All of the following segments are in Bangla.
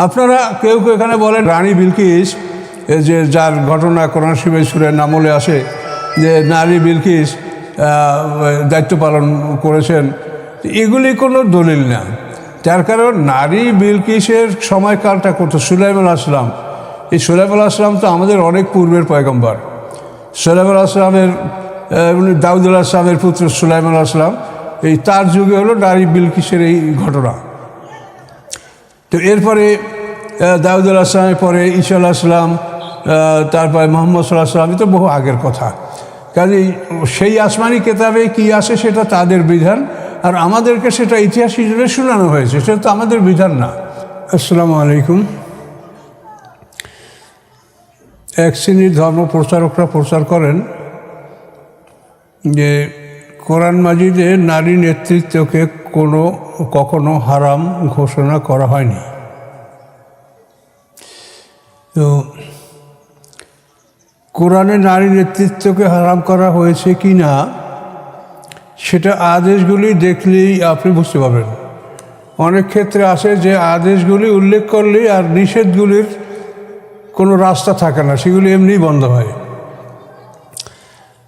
আপনারা কেউ কেউ এখানে বলেন রানী বিলকিস, যে যার ঘটনা কোরআন শরীফে সূরা নামলে আসে, যে নারী বিলকিস দায়িত্ব পালন করেছেন, এগুলি কোনো দলিল না। তার কারণ নারী বিলকিসের সময়কালটা করতো সুলাইমান আলাইহিস সালাম। এই সুলাইমান আলাইহিস সালাম তো আমাদের অনেক পূর্বের পয়গম্বর। সুলাইমান আলাইহিস সালামের দাউদ আলাইহিস সালামের পুত্র সুলাইমান আলাইহিস সালাম, এই তার যুগে হলো নারী বিলকিসের এই ঘটনা। তো এরপরে দাউদ আলাইহিস সালামের পরে ঈসা আলাইহিস সালাম, তারপরে মুহাম্মদ সাল্লাল্লাহু আলাইহি ওয়াসাল্লাম, তো বহু আগের কথা। কাজেই সেই আসমানি কেতাবে কি আসে সেটা তাদের বিধান, আর আমাদেরকে সেটা ইতিহাস হিসেবে শোনানো হয়েছে, সেটা তো আমাদের বিধান না। আসসালামু আলাইকুম। এক শ্রেণীর ধর্ম প্রচারকরা প্রচার করেন যে কোরআন মাজিদে নারী নেতৃত্বকে কখনো হারাম ঘোষণা করা হয়নি। তো কোরআনে নারী নেতৃত্বকে হারাম করা হয়েছে কি না সেটা আদেশগুলি দেখলেই আপনি বুঝতে পারবেন। অনেক ক্ষেত্রে আসে যে আদেশগুলি উল্লেখ করলেই আর নিষেধগুলির কোনো রাস্তা থাকে না, সেগুলি এমনিই বন্ধ হয়।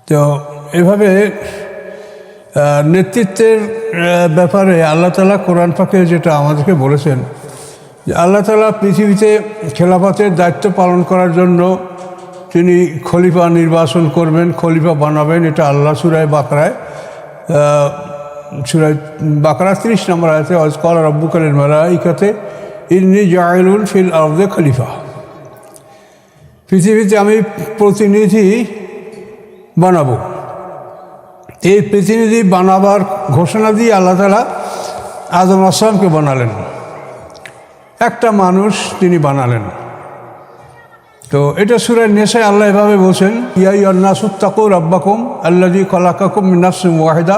তো এভাবে নেতৃত্বের ব্যাপারে আল্লাহ তাআলা কোরআন পাকে যেটা আমাদেরকে বলেছেন, যে আল্লাহ তাআলা পৃথিবীতে খেলাফতের দায়িত্ব পালন করার জন্য তিনি খলিফা নির্বাচন করবেন, খলিফা বানাবেন। এটা আল্লাহ সূরা বাকারা 30 নম্বর আয়াতে ক্বালা রাব্বুকা লিল মালাইকাতি ইন্নী জাইলুন ফিল আরদি খলিফা। পৃথিবীতে আমি প্রতিনিধি বানাবো। এই প্রতিনিধি বানাবার ঘোষণা দিয়ে আল্লাহ তাআলা আদম আলাইহিস সালামকে বানালেন, একটা মানুষ তিনি বানালেন। তো এটা সূরা নিসায় আল্লাহ এভাবে বলছেন, ইয়া আইয়ুহান নাসু তাকু রাব্বাকুম আল্লাযী খালাকাকুম মিন নাফসিন ওয়াহিদা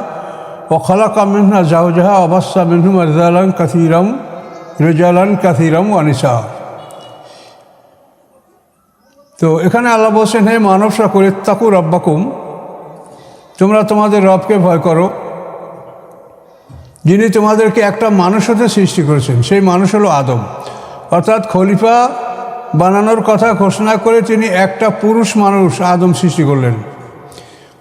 ওয়া খালাকা মিনহা যাওজাহা ওয়া বাসসা মিনহুমা রিজালান কাসীরাম ওয়া নিসা। তো এখানে আল্লাহ বলছেন, হে মানব সকল ইত্তাকু রাব্বাকুম, তোমরা তোমাদের রবকে ভয় করো, যিনি তোমাদেরকে একটা মানুষ হতে সৃষ্টি করেছেন। সেই মানুষ হলো আদম। অর্থাৎ খলিফা বানানোর কথা ঘোষণা করে তিনি একটা পুরুষ মানুষ আদম সৃষ্টি করলেন।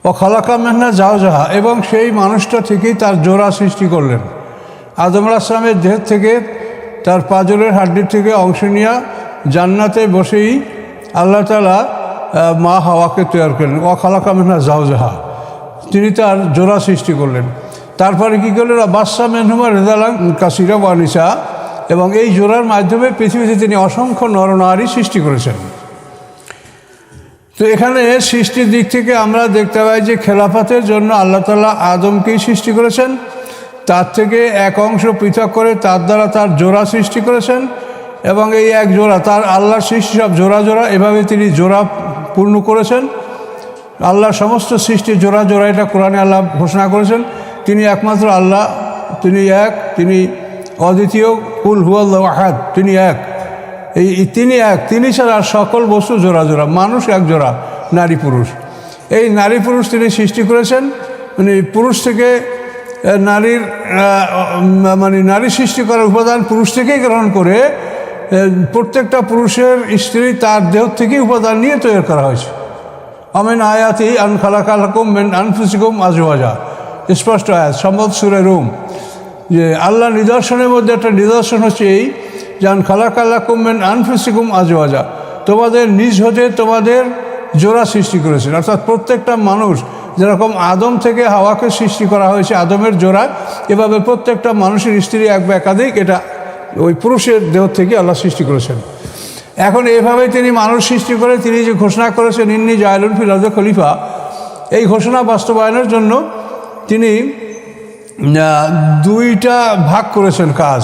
ও খালাকা মিনহা যাওজাহা, এবং সেই মানুষটা থেকেই তার জোড়া সৃষ্টি করলেন। আদম আলাইহিস সালামের দেহ থেকে, তার পাজরের হাড্ডির থেকে অংশ নিয়ে জান্নাতে বসেই আল্লাহ তাআলা মা হাওয়াকে তৈরি করলেন। ও খালাকা মিনহা যাওজাহা, তিনি তার জোড়া সৃষ্টি করলেন। তারপরে কী করলেন, বাসসা মিনহুমা রিজালান কাসীরাম ওয়া নিসা, এবং এই জোড়ার মাধ্যমে পৃথিবীতে তিনি অসংখ্য নরনারী সৃষ্টি করেছেন। তো এখানে সৃষ্টির দিক থেকে আমরা দেখতে পাই যে খেলাফতের জন্য আল্লাহ তাআলা আদমকেই সৃষ্টি করেছেন, তার থেকে এক অংশ পৃথক করে তার দ্বারা তার জোড়া সৃষ্টি করেছেন, এবং এই এক জোড়া তার আল্লাহর সৃষ্টি সব জোড়া জোড়া, এভাবে তিনি জোড়া পূর্ণ করেছেন। আল্লাহর সমস্ত সৃষ্টি জোড়া জোড়া, এটা কোরআনে আল্লাহ ঘোষণা করেছেন। তিনি একমাত্র আল্লাহ, তিনি এক, তিনি অদ্বিতীয়, কুল হুয়াল্লাহু আহাদ, তিনি এক। তিনি এক, তিনি ছাড়া সকল বস্তু জোড়া জোড়া। মানুষ এক জোড়া, নারী পুরুষ। এই নারী পুরুষ তিনি সৃষ্টি করেছেন, মানে পুরুষ থেকে নারীর নারী সৃষ্টি করার উপাদান পুরুষ থেকেই গ্রহণ করে প্রত্যেকটা পুরুষের স্ত্রী তার দেহ থেকেই উপাদান নিয়ে তৈরি করা হয়েছে। আমিন আয়াতি আন খালাকা লাকুম মিন আনফুসিকুম আজওয়াজা, স্পষ্ট আয়াত, সম্বত সূরা রুম। যে আল্লাহ নিদর্শনের মধ্যে একটা নিদর্শন হচ্ছে এই, জান খালাকা লাকুম মিন আনফুসিকুম আজওয়াজা, তোমাদের নিজ হতে তোমাদের জোড়া সৃষ্টি করেছেন। অর্থাৎ প্রত্যেকটা মানুষ যেরকম আদম থেকে হাওয়াকে সৃষ্টি করা হয়েছে আদমের জোড়া, এভাবে প্রত্যেকটা মানুষের স্ত্রী এক বা একাধিক, এটা ওই পুরুষের দেহ থেকে আল্লাহ সৃষ্টি করেছেন। এখন এভাবে তিনি মানুষ সৃষ্টি করে তিনি যে ঘোষণা করেছেন ইন্নী জাইলুন ফিল আরদি খলিফা, এই ঘোষণা বাস্তবায়নের জন্য তিনি দুইটা ভাগ করেছেন কাজ,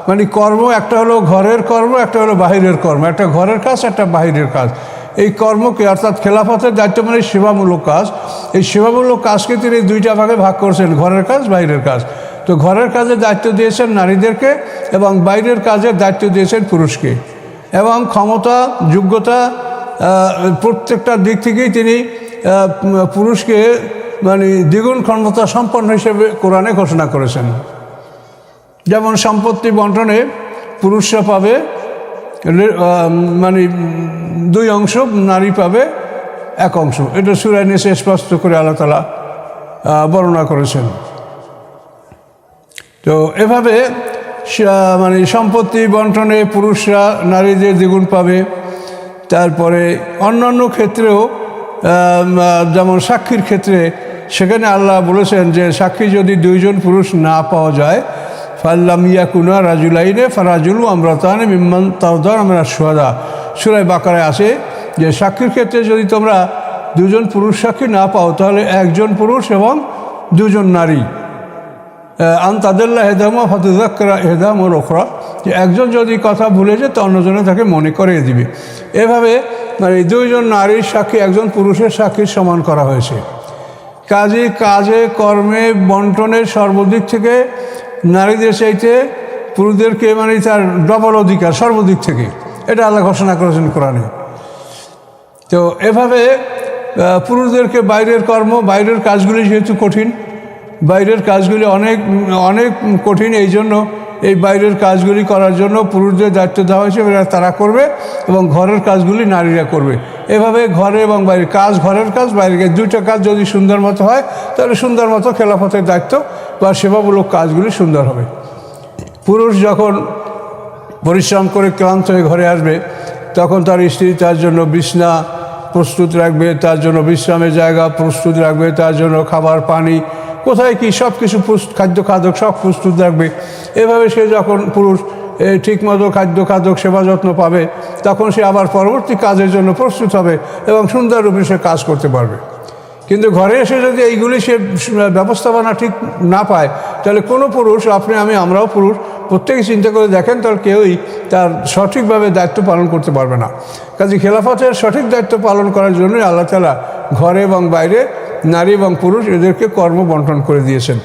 মানে কর্ম। একটা হলো ঘরের কর্ম, একটা হলো বাহিরের কর্ম। একটা ঘরের কাজ, একটা বাহিরের কাজ। এই কর্মকে অর্থাৎ খেলাফতের দায়িত্ব মানে সেবামূলক কাজ। এই সেবামূলক কাজকে তিনি দুইটা ভাগে ভাগ করেছেন, ঘরের কাজ, বাহিরের কাজ। তো ঘরের কাজের দায়িত্ব দিয়েছেন নারীদেরকে, এবং বাইরের কাজের দায়িত্ব দিয়েছেন পুরুষকে। এবং ক্ষমতা, যোগ্যতা, প্রত্যেকটা দিক থেকেই তিনি পুরুষকে দ্বিগুণ ক্ষমতা সম্পন্ন হিসেবে কোরআনে ঘোষণা করেছেন। যেমন সম্পত্তি বন্টনে পুরুষরা পাবে মানে 2 অংশ, নারী পাবে 1 অংশ। এটা সূরা নিসা স্পষ্ট করে আল্লাহ তাআলা বর্ণনা করেছেন। তো এভাবে মানে সম্পত্তি বন্টনে পুরুষরা নারীদের দ্বিগুণ পাবে। তারপরে অন্যান্য ক্ষেত্রেও যেমন সাক্ষীর ক্ষেত্রে সেখানে আল্লাহ বলেছেন যে সাক্ষী যদি 2 জন পুরুষ না পাওয়া যায়, ফাল্লাম ইয়াকুনা রাজুলাইনে ফারাজুল আমরাতান মিম্মান তাওদান আমরা সুহাদা, সূরা বাকারায় আছে যে সাক্ষীর ক্ষেত্রে যদি তোমরা 2 জন পুরুষ সাক্ষী না পাও তাহলে 1 জন পুরুষ এবং 2 জন নারী, আনতাদাল্লাহ হেদামা ফাতুযাক্কারা হেদামুল উখরা, যে একজন যদি কথা ভুলে যায় তো অন্যজনে তাকে মনে করিয়ে দিবে। এভাবে মানে 2 জন নারীর সাক্ষী 1 জন পুরুষের সাক্ষীর সমান করা হয়েছে। কাজে কর্মে বন্টনের সর্বদিক থেকে নারীদের চাইতে পুরুষদেরকে মানে তার ডবল অধিকার সর্বদিক থেকে, এটা আল্লাহ ঘোষণা করেছেন কোরআনে। তো এভাবে পুরুষদেরকে বাইরের বাইরের কাজগুলি যেহেতু কঠিন, বাইরের কাজগুলি অনেক কঠিন, এই জন্য এই বাইরের কাজগুলি করার জন্য পুরুষদের দায়িত্ব দেওয়া হয়েছে, তারা করবে এবং ঘরের কাজগুলি নারীরা করবে। এভাবে ঘরে এবং বাইরে ঘরের কাজ বাইরের কাজ 2টা কাজ যদি সুন্দর মতো হয় তাহলে সুন্দর মতো খেলাফতের দায়িত্ব বা সেবামূলক কাজগুলি সুন্দর হবে। পুরুষ যখন পরিশ্রম করে ক্লান্ত হয়ে ঘরে আসবে তখন তার স্ত্রী তার জন্য বিছনা প্রস্তুত রাখবে, তার জন্য বিশ্রামের জায়গা প্রস্তুত রাখবে, তার জন্য খাবার পানি কোথায় কি সব কিছু খাদ্য সব প্রস্তুত রাখবে। এভাবে সে যখন পুরুষ ঠিকমতো খাদ্য সেবা যত্ন পাবে তখন সে আবার পরবর্তী কাজের জন্য প্রস্তুত হবে এবং সুন্দররূপে সে কাজ করতে পারবে। কিন্তু ঘরে এসে যদি এইগুলি সে ব্যবস্থাপনা ঠিক না পায় তাহলে কোনো পুরুষ, আমরাও পুরুষ, প্রত্যেকে চিন্তা করে দেখেন তাহলে কেউই তার সঠিকভাবে দায়িত্ব পালন করতে পারবে না। কাজে খেলাফতের সঠিক দায়িত্ব পালন করার জন্যই আল্লাহ তাআলা ঘরে এবং বাইরে নারী এবং পুরুষ এদেরকে কর্ম বন্টন করে দিয়েছেন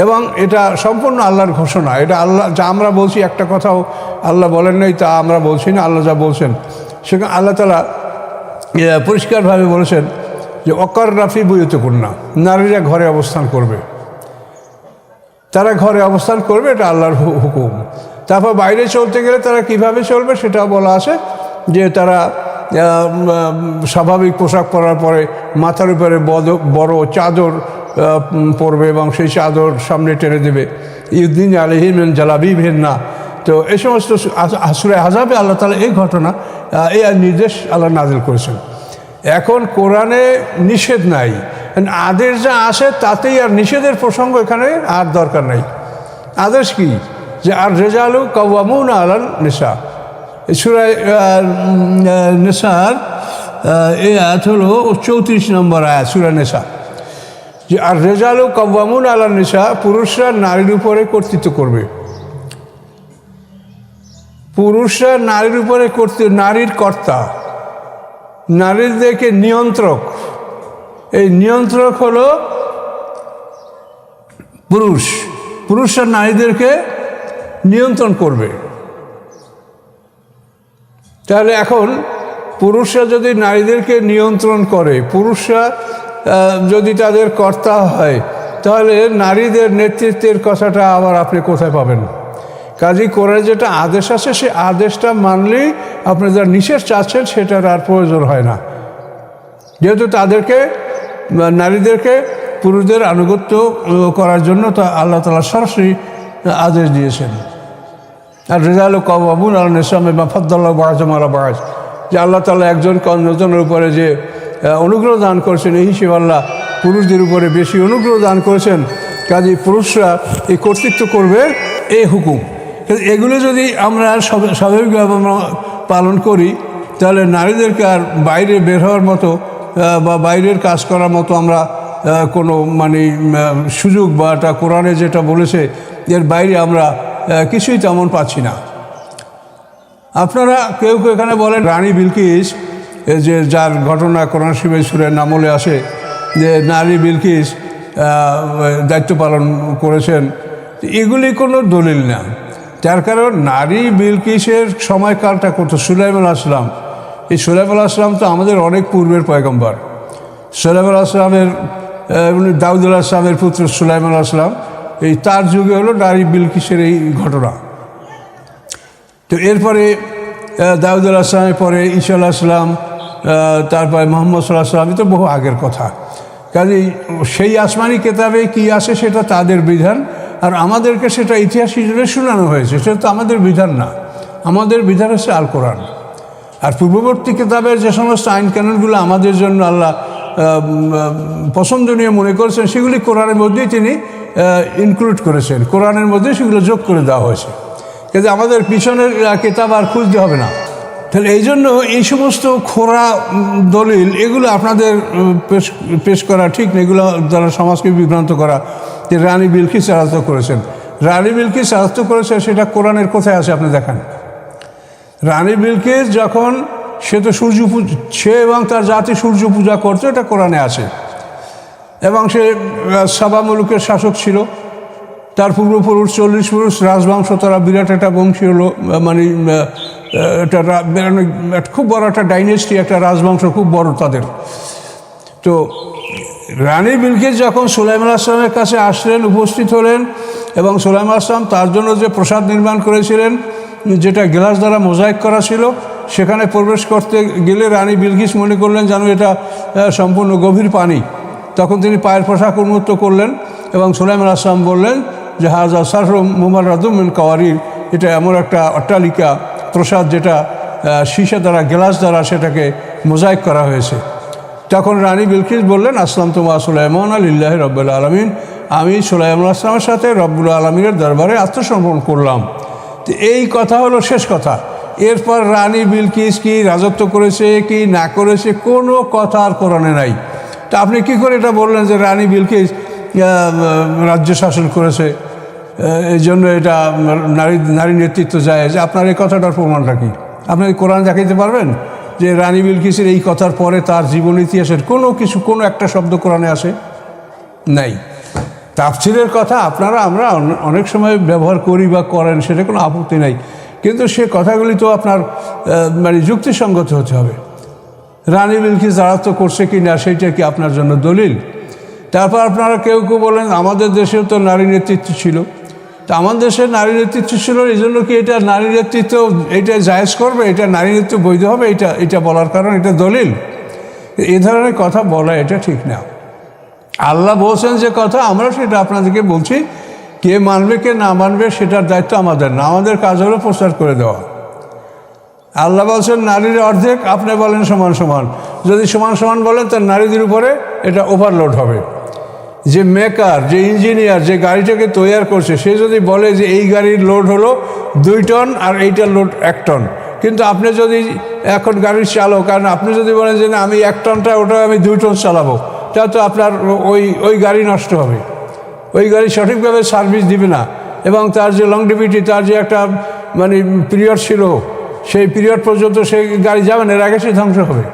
এবং এটা সম্পূর্ণ আল্লাহর ঘোষণা। এটা আল্লাহ, যা আমরা বলছি একটা কথাও আল্লাহ বলেন নাই তা আমরা বলছি না, আল্লাহ যা বলছেন সেখানে আল্লাহ তাআলা পরিষ্কারভাবে বলেছেন যে অকাররাফি বুয়ুতুকুন্না, নারীরা ঘরে অবস্থান করবে, তারা ঘরে অবস্থান করবে, এটা আল্লাহর হুকুম। তারপর বাইরে চলতে গেলে তারা কিভাবে চলবে সেটাও বলা আছে যে তারা স্বাভাবিক পোশাক পরার পরে মাথার উপরে বড় চাদর পরবে এবং সেই চাদর সামনে টেনে দেবে, ইউদ্দিন আলাইহিম মিন জালাবিবিহিন্না। তো এই সমস্ত সূরা আহজাবে আল্লাহ তাআলা এই ঘটনা, এই নির্দেশ আল্লাহ নাযিল করেছেন। এখন কোরআনে নিষেধ নাই, আদেশ যা আসে তাতেই আর নিষেধের প্রসঙ্গ এখানে আর দরকার নাই। আদেশ কি? যে আর রিজালু কাওয়ামুনা আলান নিসা, সূরা নিসার এই আয়াত হলো 34 নম্বর আয়াত সূরা নিসা, যে আর রিজালু কাওয়ামুনা আলান নিসা, পুরুষরা নারীর উপরে কর্তৃত্ব করবে। পুরুষরা নারীর উপরে নারীর কর্তা, নারীদেরকে নিয়ন্ত্রক। এই নিয়ন্ত্রক হলো পুরুষরা নারীদেরকে নিয়ন্ত্রণ করবে। তাহলে এখন পুরুষরা যদি নারীদেরকে নিয়ন্ত্রণ করে, পুরুষরা যদি তাদের কর্তা হয়, তাহলে নারীদের নেতৃত্বের কথাটা আবার আপনি কোথায় পাবেন? কাজী করে যেটা আদেশ আছে সে আদেশটা মানলেই আপনি যা নিষেধ চাচ্ছেন সেটার আর প্রয়োজন হয় না, যেহেতু নারীদেরকে পুরুষদের আনুগত্য করার জন্য তা আল্লাহ তাআলা সরাসরি আদেশ দিয়েছেন। আর রিজালু কাওয়ামুনা আলান নিসা বিমা ফাদ্দালাল্লাহু বা'যুহুম আলা বা'য, যে আল্লাহ তাআলা একজনকে অন্যজনের উপরে যে অনুগ্রহ দান করেছেন এই হিসেবে আল্লাহ পুরুষদের উপরে বেশি অনুগ্রহ দান করেছেন। কাজে পুরুষরা এই কর্তৃত্ব করবে, এই হুকুম। এগুলো যদি আমরা স্বাভাবিকভাবে পালন করি তাহলে নারীদেরকে আর বাইরে বের হওয়ার মতো বা বাইরের কাজ করার মতো আমরা কোনো সুযোগ বা এটা কোরআনে যেটা বলেছে এর বাইরে আমরা কিছুই তেমন পাচ্ছি না। আপনারা কেউ এখানে বলেন রানী বিলকিস, যে যার ঘটনা কোরআন শরীফে সূরা নামলে আসে যে নারী বিলকিস দায়িত্ব পালন করেছেন, এগুলি কোনো দলিল না। তার কারণ নারী বিলকিসের সময়কালটা করতো সুলাইমান আলাইহিস সালাম। এই সুলাইমান আলাইহিস সালাম তো আমাদের অনেক পূর্বের পয়গম্বর। সুলাইমান আলাইহিস সালামের দাউদ আলাইহিস সালামের পুত্র সুলাইমান আলাইহিস সালাম, এই তার যুগে হলো নারী বিলকিসের এই ঘটনা। তো এরপরে দাউদ আলাইহিস সালামের পরে ঈসা আলাইহিস সালাম, তারপরে মুহাম্মদ সাল্লাল্লাহু আলাইহি ওয়াসাল্লাম, তো বহু আগের কথা। কাজেই সেই আসমানি কেতাবে কী আছে সেটা তাদের বিধান, আর আমাদেরকে সেটা ইতিহাস হিসেবে শোনানো হয়েছে, সেটা তো আমাদের বিধান না। আমাদের বিধান হচ্ছে আল কোরআন। আর পূর্ববর্তী কিতাবের যে সমস্ত আইন কানুনগুলো আমাদের জন্য আল্লাহ পছন্দনীয় মনে করেছেন, সেগুলি কোরআনের মধ্যেই তিনি ইনক্লুড করেছেন, কোরআনের মধ্যে সেগুলো যোগ করে দেওয়া হয়েছে। কিন্তু আমাদের পিছনের কিতাব আর খুঁজতে হবে না। তাহলে এই জন্য এই সমস্ত খোরা দলিল এগুলো আপনাদের পেশ করা ঠিক না, এগুলো দ্বারা সমাজকে বিভ্রান্ত করা। যে রানী বিলকিস রাজত্ব করেছেন, রানী বিলকিস রাজত্ব করেছে, সেটা কোরআনের কোথায় আছে আপনি দেখান। রানী বিলকিস যখন সে তো সে এবং তার জাতি সূর্য পূজা করতো, এটা কোরআনে আছে। এবং সে সাবা মুলুকের শাসক ছিল, তার পূর্বপুরুষ 40 পুরুষ রাজবংশ, তারা বিরাট একটা বংশী হলো, মানে এটা খুব বড় একটা ডাইনেস্টি, একটা রাজবংশ খুব বড় তাদের। তো রানী বিলকিস যখন সুলাইমান আলাইহিস সালামের কাছে আসলেন, উপস্থিত হলেন, এবং সুলাইমান আলাইহিস সালাম তার জন্য যে প্রসাদ নির্মাণ করেছিলেন, যেটা গ্লাস দ্বারা মোজাইক করা ছিল, সেখানে প্রবেশ করতে গেলে রানী বিলকিস মনে করলেন যেন এটা সম্পূর্ণ গভীর পানি। তখন তিনি পায়ের পোশাক উন্মুক্ত করলেন এবং সুলাইমান আলাইহিস সালাম বললেন যে হাযা সারহু মুমাররাদুম মিন কাওয়ারির, এটা এমন একটা অট্টালিকা প্রসাদ যেটা সীসা দ্বারা, গ্লাস দ্বারা সেটাকে মোজাইক করা হয়েছে। তখন রানী বিলকিস বললেন আসলামতু মা সুলাইমান লিল্লাহি রাব্বিল আলামিন, আমি সুলাইমান আলাইহিস সালামের সাথে রব্বুল আলামিনের দরবারে আত্মসমর্পণ করলাম। তো এই কথা হলো শেষ কথা। এরপর রানী বিলকিস কি রাজত্ব করেছে কি না করেছে কোনো কথা আর কোরআনে নাই। তা আপনি কি করে এটা বললেন যে রানী বিলকিস রাজ্য শাসন করেছে, এই জন্য এটা নারী নেতৃত্ব যায়? যে আপনার এই কথাটার প্রমাণটা কি? আপনি কোরআন দেখাইতে পারবেন যে রানী বিলকিসের এই কথার পরে তার জীবন ইতিহাসের কোনো একটা শব্দ কোরআনে আসে? নাই। তাফসীরের কথা আমরা অনেক সময় ব্যবহার করি বা করেন, সেটা কোনো আপত্তি নাই, কিন্তু সে কথাগুলি তো আপনার মানে যুক্তিসঙ্গত হতে হবে। রানী বিলকিস রাজত্ব করছে কি না সেইটা কি আপনার জন্য দলিল? তারপর আপনারা কেউ বলেন আমাদের দেশেও তো নারী নেতৃত্ব ছিল। তা আমাদের দেশে নারী নেতৃত্ব ছিল, এই জন্য কি এটা নারী নেতৃত্ব এটা জায়েজ করবে, এটা নারী নেতৃত্ব বৈধ হবে, এটা বলার কারণ এটা দলিল? এ ধরনের কথা বলা এটা ঠিক না। আল্লাহ বলছেন যে কথা, আমরা সেটা আপনাদেরকে বলছি। কে মানবে কে না মানবে সেটার দায়িত্ব আমাদের না, আমাদের কাজ হলো প্রচার করে দেওয়া। আল্লাহ বলছেন নারীর অর্ধেক, আপনি বলেন সমান সমান। যদি সমান সমান বলেন তার নারীদের উপরে এটা ওভারলোড হবে। যে মেকার, যে ইঞ্জিনিয়ার, যে গাড়িটাকে তৈরি করছে, সে যদি বলে যে এই গাড়ির লোড হলো 2 টন আর এইটার লোড 1 টন, কিন্তু আপনি যদি এখন গাড়ির চালক, কারণ আপনি যদি বলেন যে না আমি 1 টনটা ওটা আমি 2 টন চালাবো, তা তো আপনার ওই গাড়ি নষ্ট হবে, ওই গাড়ি সঠিকভাবে সার্ভিস দিবে না, এবং তার যে লংজিভিটি, তার যে একটা মানে পিরিয়ড ছিল, সেই পিরিয়ড পর্যন্ত সেই গাড়ি যাবে না, এর আগে সে ধ্বংস হবে।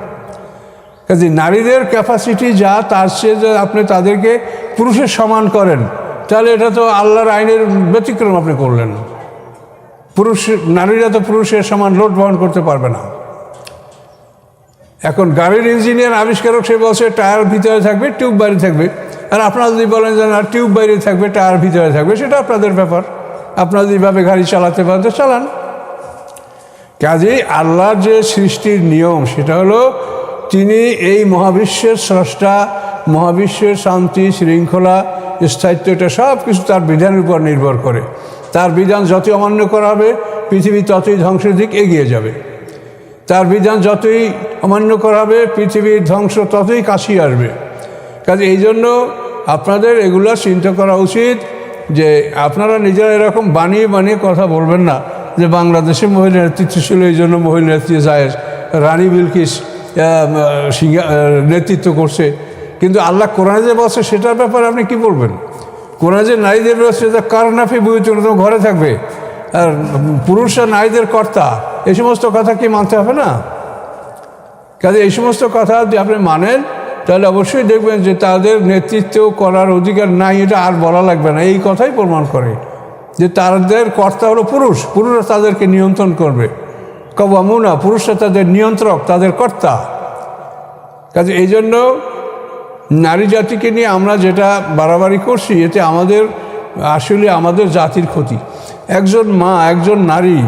কাজে নারীদের ক্যাপাসিটি যা, তার চেয়ে যে আপনি তাদেরকে পুরুষের সমান করেন, তাহলে এটা তো আল্লাহর আইনের ব্যতিক্রম আপনি করলেন। নারীরা তো পুরুষের সমান লোড বহন করতে পারবে না। এখন গাড়ির ইঞ্জিনিয়ার আবিষ্কারক সে বলছে টায়ার ভিতরে থাকবে, টিউব বাইরে থাকবে, আর আপনারা যদি বলেন যে না টিউব বাইরে থাকবে টায়ার ভিতরে থাকবে, সেটা আপনাদের ব্যাপার। আপনারা যেভাবে গাড়ি চালাতে পারেন চালান। কাজেই আল্লাহর যে সৃষ্টির নিয়ম সেটা হলো তিনি এই মহাবিশ্বের স্রষ্টা, মহাবিশ্বের শান্তি শৃঙ্খলা স্থায়িত্ব এটা সব কিছু তার বিধানের উপর নির্ভর করে। তার বিধান যতই অমান্য করা হবে পৃথিবী ততই ধ্বংসের দিক এগিয়ে যাবে। তার বিধান যতই অমান্য করা হবে পৃথিবীর ধ্বংস ততই কাছে আসবে। কাজে এই জন্য আপনাদের এগুলো চিন্তা করা উচিত যে আপনারা নিজেরা এরকম বানিয়ে বানিয়ে কথা বলবেন না যে বাংলাদেশে মহিলা নেতৃত্ব ছিল এই জন্য মহিলা নেতৃত্ব জায়েজ, রানী বিলকিস নেতৃত্ব করছে। কিন্তু আল্লাহ কোরআনে যে বলছে সেটার ব্যাপারে আপনি কি বলবেন? কোরআনে যে নারীদের রয়েছে যে কারনাফি বুয়ুতুন, ঘরে থাকবে, আর পুরুষরা নারীদের কর্তা, এই সমস্ত কথা কি মানতে হবে না? কাজে এই সমস্ত কথা যদি আপনি মানেন তাহলে অবশ্যই দেখবেন যে তাদের নেতৃত্ব করার অধিকার নাই, এটা আর বলা লাগবে না। এই কথাই প্রমাণ করে যে তাদের কর্তা হলো পুরুষরা তাদেরকে নিয়ন্ত্রণ করবে। কওয়ামুনা, পুরুষরা তাদের নিয়ন্ত্রক, তাদের কর্তা। কাজে এই জন্য নারী জাতিকে নিয়ে আমরা যেটা বাড়াবাড়ি করছি, এতে আমাদের আসলে আমাদের জাতির ক্ষতি। একজন মা, একজন নারী,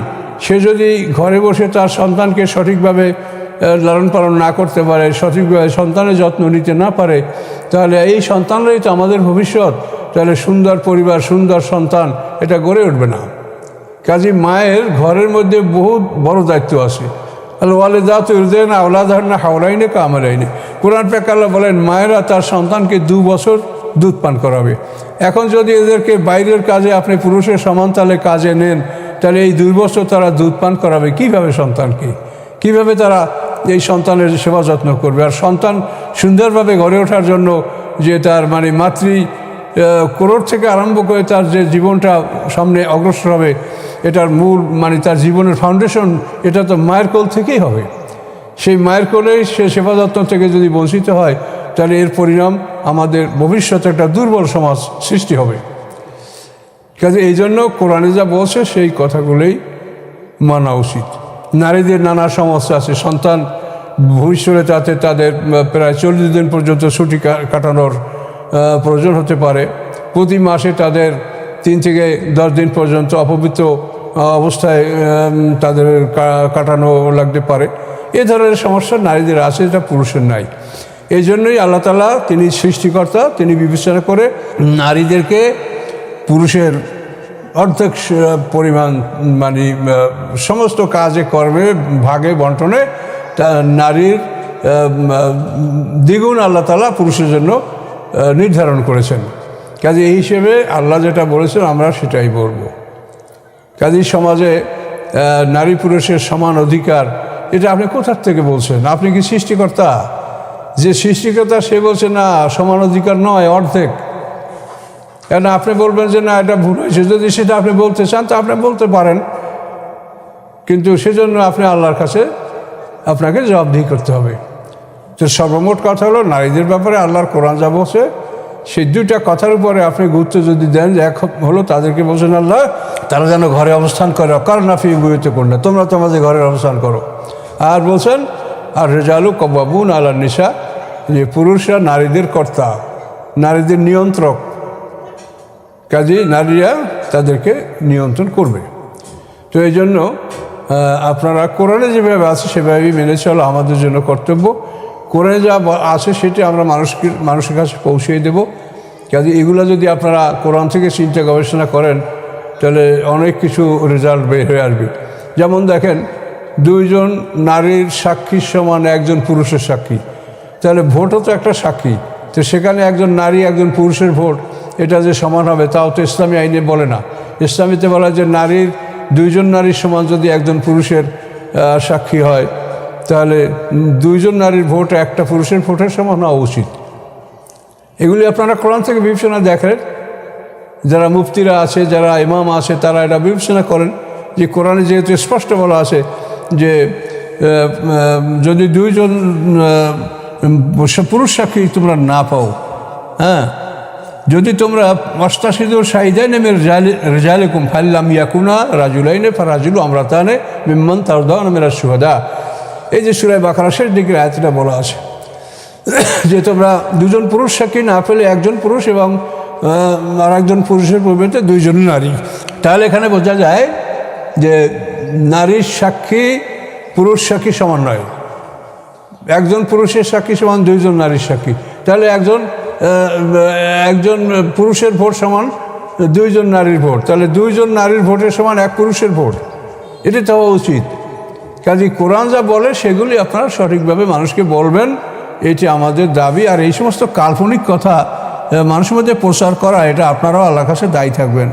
সে যদি ঘরে বসে তার সন্তানকে সঠিকভাবে লালন পালন না করতে পারে, সঠিকভাবে সন্তানের যত্ন নিতে না পারে, তাহলে এই সন্তানরাই তো আমাদের ভবিষ্যৎ। তাহলে সুন্দর পরিবার, সুন্দর সন্তান এটা গড়ে উঠবে না। কাজী মায়ের ঘরের মধ্যে বহুত বড় দায়িত্ব আছে। ওয়ালিদাত ইরদিনা আওলাদাহুন্না হাওলাইনি কামিলাইনি। কুরআন পাক আল্লাহ বলেন মায়েরা তার সন্তানকে 2 বছর দুধ পান করাবে। এখন যদি এদেরকে বাইরের কাজে আপনি পুরুষের সমান তালে কাজে নেন, তাহলে এই 2 বছর তারা দুধ পান করাবে কীভাবে সন্তানকে? কীভাবে তারা এই সন্তানের সেবা যত্ন করবে? আর সন্তান সুন্দরভাবে গড়ে ওঠার জন্য যে তার মানে মাতৃ কোরর থেকে আরম্ভ করে তার যে জীবনটা সামনে অগ্রসর হবে, এটার মূল মানে তার জীবনের ফাউন্ডেশন এটা তো মায়ের কোল থেকেই হবে। সেই মায়ের কোলেই সে সেবা যত্ন থেকে যদি বঞ্চিত হয়, তাহলে এর পরিণাম আমাদের ভবিষ্যতে একটা দুর্বল সমাজ সৃষ্টি হবে। কাজে এই জন্য কোরআনে যা বলছে সেই কথাগুলোই মানা উচিত। নারীদের নানা সমস্যা আছে। সন্তান ভবিষ্যতে তাতে তাদের প্রায় 40 দিন পর্যন্ত ছুটি কাটানোর প্রয়োজন হতে পারে। প্রতি মাসে তাদের 3 থেকে 10 দিন পর্যন্ত অপবিত্র অবস্থায় তাদের কাটানো লাগতে পারে। এ ধরনের সমস্যা নারীদের আছে, এটা পুরুষের নাই। এই জন্যই আল্লাহ তাআলা তিনি সৃষ্টিকর্তা, তিনি বিবেচনা করে নারীদেরকে পুরুষের অর্ধেক পরিমাণ মানে সমস্ত কাজে কর্মে ভাগে বন্টনে নারীর দ্বিগুণ আল্লাহ তাআলা পুরুষের জন্য নির্ধারণ করেছেন। কাজে এই হিসেবে আল্লাহ যেটা বলেছেন আমরা সেটাই বলবো। কাজে সমাজে নারী পুরুষের সমান অধিকার এটা আপনি কোথার থেকে বলছেন? আপনি কি সৃষ্টিকর্তা? যে সৃষ্টিকর্তা সে বলছে না সমান অধিকার নয়, অর্ধেক। কেন আপনি বলবেন যে না এটা ভুল হয়েছে? যদি সেটা আপনি বলতে চান তো আপনি বলতে পারেন, কিন্তু সেজন্য আপনি আল্লাহর কাছে আপনাকে জবাবদিহি করতে হবে। তো সর্বমোট কথা হলো নারীদের ব্যাপারে আল্লাহর কোরআন যা বলছে সেই 2টা কথার উপরে আপনি গুরুত্ব যদি দেন, যে এক হলো তাদেরকে বলছেন আল্লাহ তারা যেন ঘরে অবস্থান করে, কারনা ফি বুয়ুতিকুন্না, তোমরা তোমাদের ঘরে অবস্থান করো। আর বলছেন আর রিজালু কওয়ামুন আলান নিসা, যে পুরুষরা নারীদের কর্তা, নারীদের নিয়ন্ত্রক। কাজেই নারীরা তাদেরকে নিয়ন্ত্রণ করবে। তো এই জন্য আপনারা কোরআনে যেভাবে আছে সেভাবেই মেনে চলা আমাদের জন্য কর্তব্য। কোরআনে যা আছে সেটি আমরা মানুষের কাছে পৌঁছে দেব। কাজে এগুলো যদি আপনারা কোরআন থেকে চিন্তা গবেষণা করেন তাহলে অনেক কিছু রেজাল্ট বের হয়ে আসবে। যেমন দেখেন 2 জন নারীর সাক্ষীর সমান 1 জন পুরুষের সাক্ষী, তাহলে ভোটও তো একটা সাক্ষী। তো সেখানে 1 জন নারী 1 জন পুরুষের ভোট এটা যে সমান হবে তাও তো ইসলামী আইনে বলে না। ইসলামীতে বলা যে নারীর 2 জন নারীর সমান যদি 1 জন পুরুষের সাক্ষী হয়, তাহলে 2 জন নারীর ভোট একটা পুরুষের ভোটের সমান হওয়া উচিত। এগুলি আপনারা কোরআন থেকে বিবেচনা দেখেন। যারা মুফতিরা আছে, যারা ইমাম আছে, তারা এটা বিবেচনা করেন যে কোরআনে যেহেতু স্পষ্ট বলা আছে যে যদি 2 জন পুরুষ সাক্ষী তোমরা না পাও, হ্যাঁ, যদি তোমরা মাস্তাশিদুর শাহিদাইনে মির রিজালিকুম ফাল্লাম ইয়াকুনা রাজুলাইনে ফারাজুলু আমরাতানে মিম্মান তারদাউনা মিনাশ শুহাদা, এই যে সূরা বাকারা শেষ দিকের আয়াতটা বলা আছে যে তোমরা 2 জন পুরুষ সাক্ষী না পেলে 1 জন পুরুষ এবং আর 1 জন পুরুষের পরিবর্তে 2 জন নারী। তাহলে এখানে বোঝা যায় যে নারীর সাক্ষী পুরুষ সাক্ষী সমান নয়। 1 জন পুরুষের সাক্ষী সমান 2 জন নারীর সাক্ষী। তাহলে একজন পুরুষের ভোট সমান 2 জন নারীর ভোট, তাহলে 2 জন নারীর ভোটের সমান 1 পুরুষের ভোট। এটা তো হওয়া উচিত। কাজে কোরআন যা বলে সেগুলি আপনারা সঠিকভাবে মানুষকে বলবেন, এটি আমাদের দাবি। আর এই সমস্ত কাল্পনিক কথা মানুষের মধ্যে প্রচার করা, এটা আপনারাও আল্লাহর কাছে দায়ী থাকবেন।